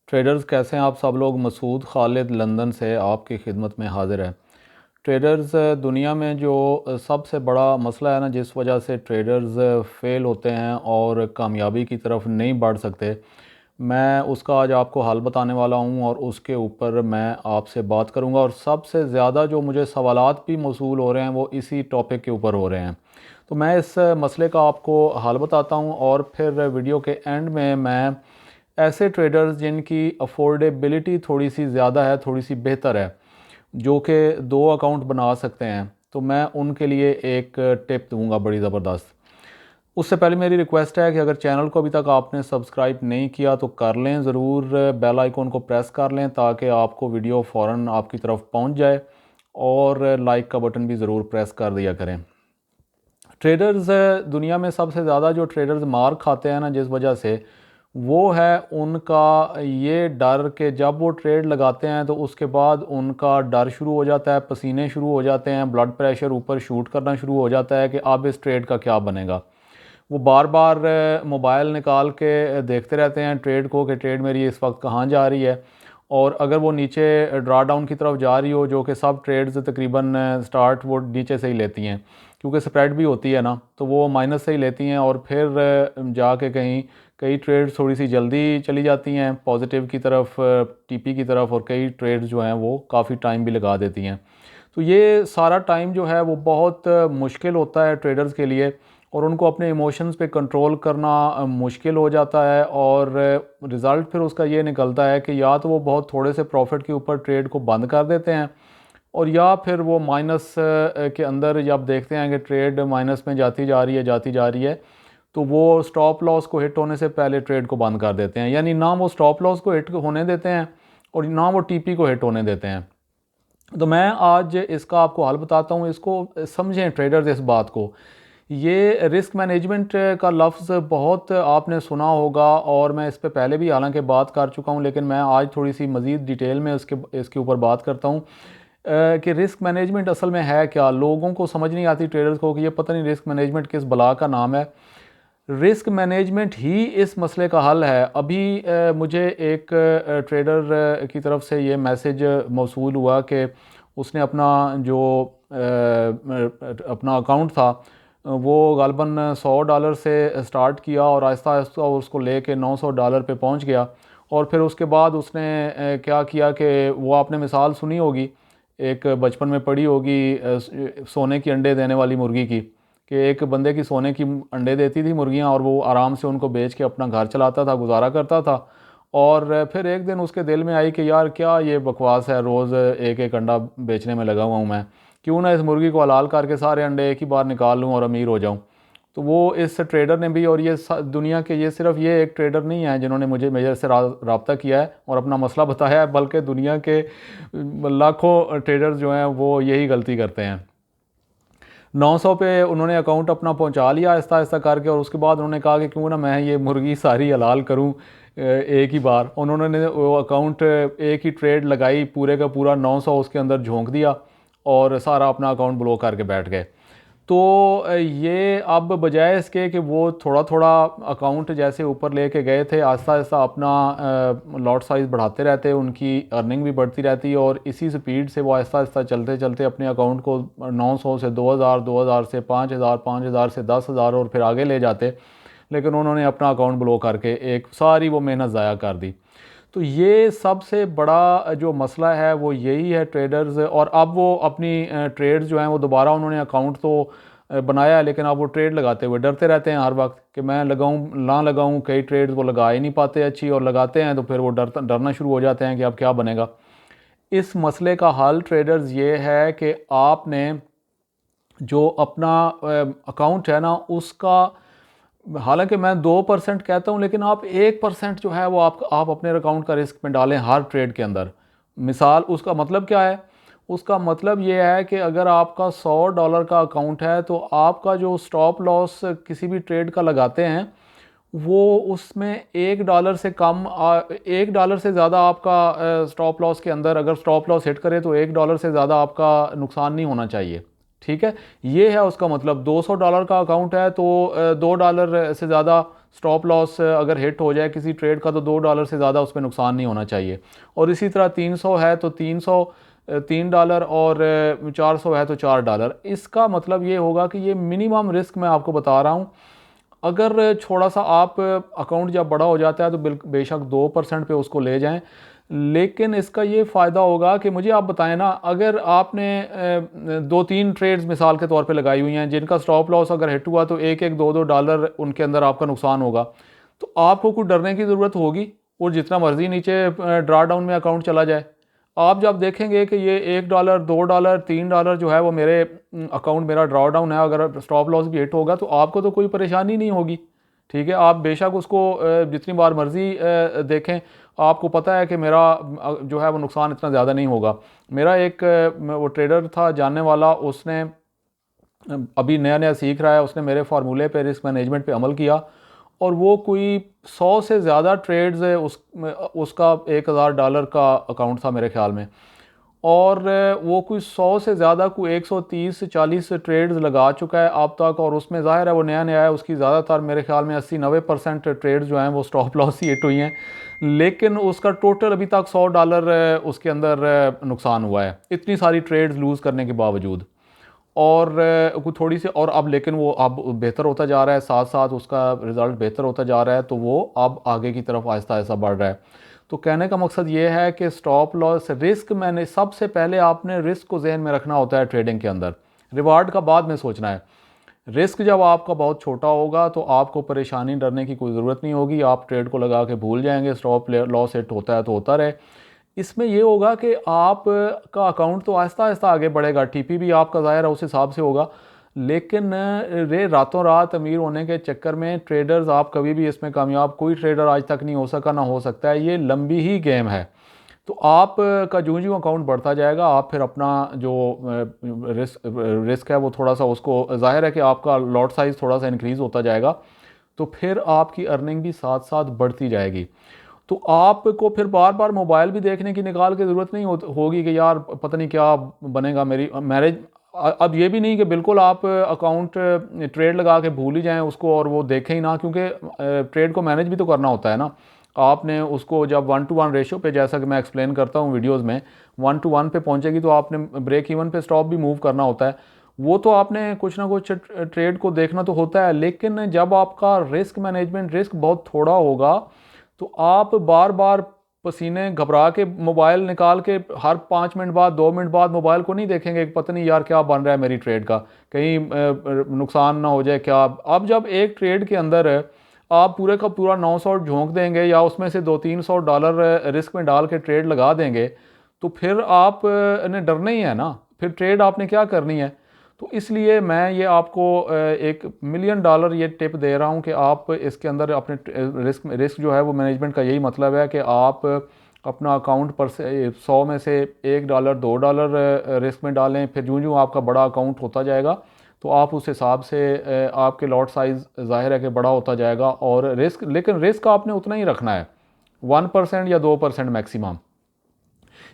Traders कैसे हैं आप सब लोग। मसूद खालिद लंदन से आपकी खिदमत में हाज़िर है। ट्रेडर्स दुनिया में जो सबसे बड़ा मसला है ना, जिस वजह से ट्रेडर्स फेल होते हैं और कामयाबी की तरफ नहीं बढ़ सकते, मैं उसका आज आपको हल बताने वाला हूं और उसके ऊपर मैं आपसे बात करूंगा। और सबसे ज़्यादा जो मुझे सवालात भी मौसूल हो रहे हैं वो इसी टॉपिक के ऊपर हो रहे हैं। तो मैं इस मसले का आपको हल बताता हूं और फिर वीडियो के एंड में मैं ऐसे ट्रेडर्स जिनकी अफोर्डेबिलिटी थोड़ी सी ज़्यादा है, थोड़ी सी बेहतर है, जो कि दो अकाउंट बना सकते हैं, तो मैं उनके लिए एक टिप दूंगा बड़ी ज़बरदस्त। उससे पहले मेरी रिक्वेस्ट है कि अगर चैनल को अभी तक आपने सब्सक्राइब नहीं किया तो कर लें ज़रूर, बेल आइकॉन को प्रेस कर लें ताकि आपको वीडियो फ़ौरन आपकी तरफ पहुंच जाए, और लाइक का बटन भी ज़रूर प्रेस कर दिया करें। ट्रेडर्स दुनिया में सबसे ज़्यादा जो ट्रेडर्स मार खाते हैं ना, जिस वजह से, वो है उनका ये डर कि जब वो ट्रेड लगाते हैं तो उसके बाद उनका डर शुरू हो जाता है, पसीने शुरू हो जाते हैं, ब्लड प्रेशर ऊपर शूट करना शुरू हो जाता है कि अब इस ट्रेड का क्या बनेगा। वो बार बार मोबाइल निकाल के देखते रहते हैं ट्रेड को कि ट्रेड मेरी इस वक्त कहाँ जा रही है। और अगर वो नीचे ड्रा डाउन की तरफ जा रही हो, जो कि सब ट्रेड्स तकरीबन स्टार्ट वो नीचे से ही लेती हैं, क्योंकि स्प्रेड भी होती है ना, तो वो माइनस से ही लेती हैं और फिर जाके कहीं कई ट्रेड्स थोड़ी सी जल्दी चली जाती हैं पॉजिटिव की तरफ, टीपी की तरफ, और कई ट्रेड्स जो हैं वो काफ़ी टाइम भी लगा देती हैं। तो ये सारा टाइम जो है वो बहुत मुश्किल होता है ट्रेडर्स के लिए, और उनको अपने इमोशंस पे कंट्रोल करना मुश्किल हो जाता है। और रिज़ल्ट फिर उसका ये निकलता है कि या तो वो बहुत थोड़े से प्रॉफिट के ऊपर ट्रेड को बंद कर देते हैं, और या फिर वो माइनस के अंदर जब देखते हैं कि ट्रेड माइनस में जाती जा रही है जाती जा रही है, तो वो स्टॉप लॉस को हिट होने से पहले ट्रेड को बंद कर देते हैं। यानी ना वो स्टॉप लॉस को हिट होने देते हैं और ना वो टीपी को हिट होने देते हैं। तो मैं आज इसका आपको हल बताता हूँ, इसको समझें ट्रेडर्स इस बात को। ये रिस्क मैनेजमेंट का लफ्ज़ बहुत आपने सुना होगा और मैं इस पे पहले भी हालांकि बात कर चुका हूँ, लेकिन मैं आज थोड़ी सी मज़ीद डिटेल में इसके ऊपर बात करता हूँ कि रिस्क मैनेजमेंट असल में है क्या। लोगों को समझ नहीं आती ट्रेडर्स को कि ये पता नहीं रिस्क मैनेजमेंट किस बला का नाम है। रिस्क मैनेजमेंट ही इस मसले का हल है। अभी मुझे एक ट्रेडर की तरफ से ये मैसेज मौसूल हुआ कि उसने अपना जो अपना अकाउंट था वो गालबन $100 से स्टार्ट किया और आहिस्ता आहिस्ता उसको लेके $900 पे पहुंच गया। और फिर उसके बाद उसने क्या किया कि वो आपने मिसाल सुनी होगी, एक बचपन में पढ़ी होगी सोने की अंडे देने वाली मुर्गी की, कि एक बंदे की सोने की अंडे देती थी मुर्गियां और वो आराम से उनको बेच के अपना घर चलाता था, गुजारा करता था। और फिर एक दिन उसके दिल में आई कि यार क्या ये बकवास है, रोज़ एक एक अंडा बेचने में लगा हुआ हूँ मैं, क्यों ना इस मुर्गी को हलाल करके सारे अंडे एक ही बार निकाल लूँ और अमीर हो जाऊँ। तो वो इस ट्रेडर ने भी, और ये दुनिया के ये सिर्फ ये एक ट्रेडर नहीं है जिन्होंने मुझे मेरे से रब्ता किया है और अपना मसला बताया है, बल्कि दुनिया के लाखों ट्रेडर्स जो हैं वो यही गलती करते हैं। 900 पे उन्होंने अकाउंट अपना पहुंचा लिया आहिस्ता आहिस्ता करके, और उसके बाद उन्होंने कहा कि क्यों ना मैं ये मुर्गी सारी हलाल करूं एक ही बार। उन्होंने वो अकाउंट एक ही ट्रेड लगाई, पूरे का पूरा 900 उसके अंदर झोंक दिया और सारा अपना अकाउंट ब्लॉक करके बैठ गए। तो ये अब बजाय इसके कि वो थोड़ा थोड़ा अकाउंट जैसे ऊपर लेके गए थे, आहिस्ता आहिस्ता अपना लॉट साइज़ बढ़ाते रहते, उनकी अर्निंग भी बढ़ती रहती और इसी स्पीड से वो आहिस्ता आहिस्ता चलते चलते अपने अकाउंट को 900 से 2000, 2000 से 5000, 5000 से 10,000 और फिर आगे ले जाते। लेकिन उन्होंने अपना अकाउंट ब्लॉक करके एक सारी वो मेहनत ज़ाया कर दी। तो ये सबसे बड़ा जो मसला है वो यही है ट्रेडर्स। और अब वो अपनी ट्रेड्स जो हैं वो दोबारा उन्होंने अकाउंट तो बनाया है, लेकिन अब वो ट्रेड लगाते हुए डरते रहते हैं हर वक्त कि मैं लगाऊं ना लगाऊं। कई ट्रेड्स वो लगा ही नहीं पाते अच्छी, और लगाते हैं तो फिर वो डरना शुरू हो जाते हैं कि अब क्या बनेगा। इस मसले का हल ट्रेडर्स ये है कि आपने जो अपना अकाउंट है ना उसका, हालांकि मैं 2% कहता हूं, लेकिन आप 1% जो है वो आप अपने अकाउंट का रिस्क में डालें हर ट्रेड के अंदर। मिसाल उसका मतलब क्या है, उसका मतलब ये है कि अगर आपका $100 का अकाउंट है तो आपका जो स्टॉप लॉस किसी भी ट्रेड का लगाते हैं वो उसमें $1 से कम, $1 से ज़्यादा आपका स्टॉप लॉस के अंदर, अगर स्टॉप लॉस हिट करे तो $1 से ज़्यादा आपका नुकसान नहीं होना चाहिए। ठीक है, ये है उसका मतलब। $200 का अकाउंट है तो $2 से ज़्यादा स्टॉप लॉस अगर हिट हो जाए किसी ट्रेड का तो $2 से ज़्यादा उस पर नुकसान नहीं होना चाहिए। और इसी तरह 300 है तो 300 $3 और 400 है तो $4। इसका मतलब ये होगा कि ये मिनिमम रिस्क मैं आपको बता रहा हूँ। अगर थोड़ा सा आप अकाउंट जब बड़ा हो जाता है तो बेशक 2% पे उसको ले जाएं, लेकिन इसका ये फ़ायदा होगा कि मुझे आप बताएं ना, अगर आपने 2-3 ट्रेड्स मिसाल के तौर पे लगाई हुई हैं जिनका स्टॉप लॉस अगर हिट हुआ तो एक एक $2 उनके अंदर आपका नुकसान होगा, तो आपको कुछ डरने की ज़रूरत होगी। और जितना मर्जी नीचे ड्रा डाउन में अकाउंट चला जाए, आप जब देखेंगे कि ये $1 $2 $3 जो है वो मेरे अकाउंट मेरा ड्रॉ डाउन है, अगर स्टॉप लॉस भी हिट होगा तो आपको तो कोई परेशानी नहीं होगी। ठीक है, आप बेशक उसको जितनी बार मर्जी देखें, आपको पता है कि मेरा जो है वो नुकसान इतना ज़्यादा नहीं होगा। मेरा एक वो ट्रेडर था जानने वाला, उसने अभी नया नया सीख रहा है, उसने मेरे फार्मूले पे रिस्क मैनेजमेंट पे अमल किया और वो कोई 100 से ज़्यादा ट्रेड्स उसका $1000 का अकाउंट था मेरे ख्याल में। और वो कोई 100 से ज़्यादा कोई 130 से 40 ट्रेड्स लगा चुका है अब तक। और उसमें ज़ाहिर है वो नया नया है, उसकी ज़्यादातर मेरे ख्याल में 80-90% ट्रेड्स जो हैं वो स्टॉप लॉस ही हिट हुई हैं, लेकिन उसका टोटल अभी तक $100 उसके अंदर नुकसान हुआ है, इतनी सारी ट्रेड्स लूज़ करने के बावजूद। और कुछ थोड़ी सी और अब, लेकिन वो अब बेहतर होता जा रहा है, साथ साथ उसका रिज़ल्ट बेहतर होता जा रहा है, तो वो अब आगे की तरफ आहिस्ता आहिस्ता बढ़ रहा है। तो कहने का मकसद ये है कि स्टॉप लॉस रिस्क, मैंने सबसे पहले आपने रिस्क को जहन में रखना होता है ट्रेडिंग के अंदर, रिवार्ड का बाद में सोचना है। रिस्क जब आपका बहुत छोटा होगा तो आपको परेशानी डरने की कोई ज़रूरत नहीं होगी, आप ट्रेड को लगा के भूल जाएंगे, स्टॉप लॉस हिट होता है तो होता रहे। इसमें ये होगा कि आप का अकाउंट तो आहिस्ता आहिस्ता आगे बढ़ेगा, टीपी भी आपका ज़ाहिर है उस हिसाब से होगा, लेकिन रे रातों रात अमीर होने के चक्कर में ट्रेडर्स आप कभी भी इसमें कामयाब कोई ट्रेडर आज तक नहीं हो सका, ना हो सकता है, ये लंबी ही गेम है। तो आप का जो जो अकाउंट बढ़ता जाएगा आप फिर अपना जो रिस्क है वो थोड़ा सा, उसको ज़ाहिर है कि आपका लॉट साइज़ थोड़ा सा इंक्रीज़ होता जाएगा, तो फिर आपकी अर्निंग भी साथ साथ बढ़ती जाएगी। तो आपको फिर बार बार मोबाइल भी देखने की निकाल के ज़रूरत नहीं होगी कि यार पता नहीं क्या बनेगा मेरी मैरिज। अब ये भी नहीं कि बिल्कुल आप अकाउंट ट्रेड लगा के भूल ही जाएं उसको और वो देखें ही ना, क्योंकि ट्रेड को मैनेज भी तो करना होता है ना। आपने उसको जब 1-to-1 रेशो पे, जैसा कि मैं एक्सप्लेन करता हूँ वीडियोज़ में, 1-to-1 पे पहुँचेगी तो आपने ब्रेक इवन पे स्टॉप भी मूव करना होता है। वो तो आपने कुछ ना कुछ ट्रेड को देखना तो होता है, लेकिन जब आपका रिस्क मैनेजमेंट रिस्क बहुत थोड़ा होगा तो आप बार बार पसीने घबरा के मोबाइल निकाल के हर 5 मिनट बाद 2 मिनट बाद मोबाइल को नहीं देखेंगे, पता नहीं यार क्या बन रहा है मेरी ट्रेड का, कहीं नुकसान ना हो जाए क्या। अब जब एक ट्रेड के अंदर आप पूरे का पूरा 900 झोंक देंगे या उसमें से $200-300 रिस्क में डाल के ट्रेड लगा देंगे, तो फिर आप ने डरना ही है ना, फिर ट्रेड आपने क्या करनी है। तो इसलिए मैं ये आपको $1 मिलियन ये टिप दे रहा हूँ कि आप इसके अंदर अपने रिस्क जो है वो मैनेजमेंट का यही मतलब है कि आप अपना अकाउंट पर से 100 में से $1 $2 रिस्क में डालें, फिर यूँ यूँ आपका बड़ा अकाउंट होता जाएगा तो आप उस हिसाब से आपके लॉट साइज़ ज़ाहिर है कि बड़ा होता जाएगा। और रिस्क, लेकिन रिस्क आपने उतना ही रखना है, 1% या 2% मैक्सिमम।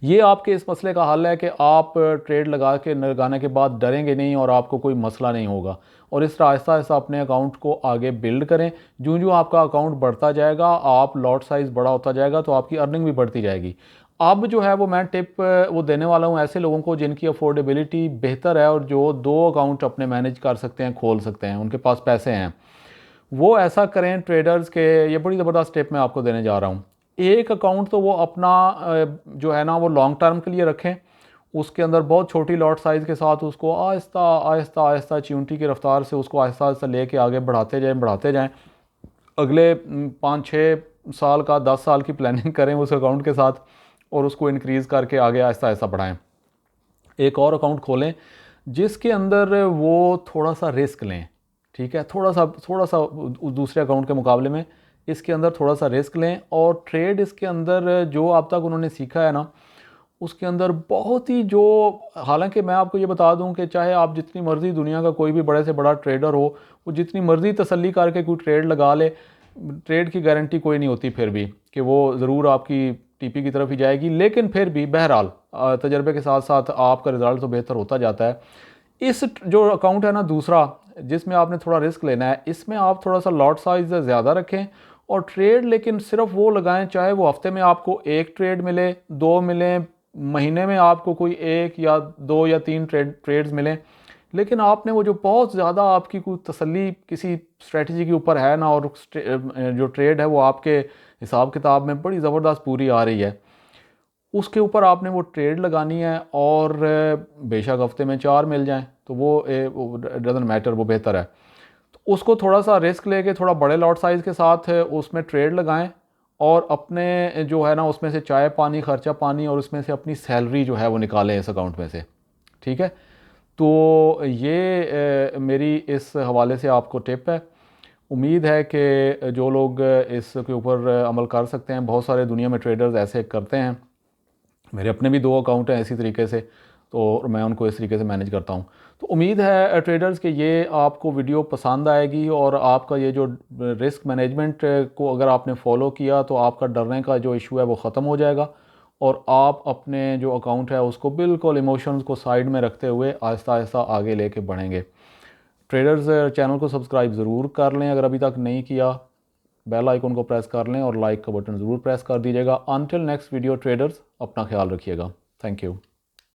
ये आपके इस मसले का हल है कि आप ट्रेड लगाने के बाद डरेंगे नहीं और आपको कोई मसला नहीं होगा। और इस तरह आहिस्ता आहिस्ता अपने अकाउंट को आगे बिल्ड करें, जो जो आपका अकाउंट बढ़ता जाएगा, आप लॉट साइज़ बड़ा होता जाएगा तो आपकी अर्निंग भी बढ़ती जाएगी। अब जो है वो मैं टिप वो देने वाला हूँ ऐसे लोगों को जिनकी अफोर्डेबिलिटी बेहतर है और जो 2 अकाउंट अपने मैनेज कर सकते हैं, खोल सकते हैं, उनके पास पैसे हैं, वो ऐसा करें ट्रेडर्स के। ये बड़ी ज़बरदस्त टिप मैं आपको देने जा रहा हूँ। एक अकाउंट तो वो अपना जो है ना वो लॉन्ग टर्म के लिए रखें, उसके अंदर बहुत छोटी लॉट साइज़ के साथ उसको आहिस्ता आहिस्ता आहिस्ता चींटी की रफ्तार से उसको आहिस्ता आहिस्ता लेके आगे बढ़ाते जाएं। अगले 5-6 साल का 10 साल की प्लानिंग करें उस अकाउंट के साथ और उसको इंक्रीज़ करके आगे आहिस्ता आहिस्ता बढ़ाएं। एक और अकाउंट खोलें जिसके अंदर वो थोड़ा सा रिस्क लें, ठीक है, थोड़ा सा दूसरे अकाउंट के मुकाबले में इसके अंदर थोड़ा सा रिस्क लें। और ट्रेड इसके अंदर जो अब तक उन्होंने सीखा है ना, उसके अंदर बहुत ही जो, हालांकि मैं आपको ये बता दूं कि चाहे आप जितनी मर्ज़ी दुनिया का कोई भी बड़े से बड़ा ट्रेडर हो, वो जितनी मर्ज़ी तसल्ली करके कोई ट्रेड लगा ले, ट्रेड की गारंटी कोई नहीं होती फिर भी कि वो ज़रूर आपकी टीपी की तरफ ही जाएगी। लेकिन फिर भी बहरहाल तजर्बे के साथ साथ आपका रिज़ल्ट तो बेहतर होता जाता है। इस जो अकाउंट है ना दूसरा, जिसमें आपने थोड़ा रिस्क लेना है, इसमें आप थोड़ा सा लॉट साइज़ ज़्यादा रखें और ट्रेड लेकिन सिर्फ वो लगाएं, चाहे वो हफ्ते में आपको एक ट्रेड मिले, दो मिले, महीने में आपको कोई एक या दो या तीन ट्रेड्स मिलें, लेकिन आपने वो जो बहुत ज़्यादा आपकी कोई तसल्ली किसी स्ट्रेटजी के ऊपर है ना, और जो ट्रेड है वो आपके हिसाब किताब में बड़ी ज़बरदस्त पूरी आ रही है, उसके ऊपर आपने वो ट्रेड लगानी है। और बेशक हफ्ते में चार मिल जाएं तो वो डजंट मैटर, वो बेहतर है। तो उसको थोड़ा सा रिस्क लेके थोड़ा बड़े लॉट साइज़ के साथ उसमें ट्रेड लगाएं, और अपने जो है ना उसमें से चाय पानी, खर्चा पानी, और उसमें से अपनी सैलरी जो है वो निकालें इस अकाउंट में से। ठीक है, तो ये मेरी इस हवाले से आपको टिप है। उम्मीद है कि जो लोग इसके ऊपर अमल कर सकते हैं, बहुत सारे दुनिया में ट्रेडर्स ऐसे करते हैं, मेरे अपने भी दो अकाउंट हैं इसी तरीके से, तो मैं उनको इस तरीके से मैनेज करता हूँ। तो उम्मीद है ट्रेडर्स कि ये आपको वीडियो पसंद आएगी, और आपका ये जो रिस्क मैनेजमेंट को अगर आपने फॉलो किया तो आपका डरने का जो इशू है वो ख़त्म हो जाएगा, और आप अपने जो अकाउंट है उसको बिल्कुल इमोशंस को साइड में रखते हुए आहिस्ता आहिस्ता आगे लेके बढ़ेंगे। ट्रेडर्स चैनल को सब्सक्राइब ज़रूर कर लें अगर अभी तक नहीं किया, बेल आइकन को प्रेस कर लें और लाइक का बटन ज़रूर प्रेस कर दीजिएगा। अनटिल नेक्स्ट वीडियो ट्रेडर्स, अपना ख्याल रखिएगा। Thank you.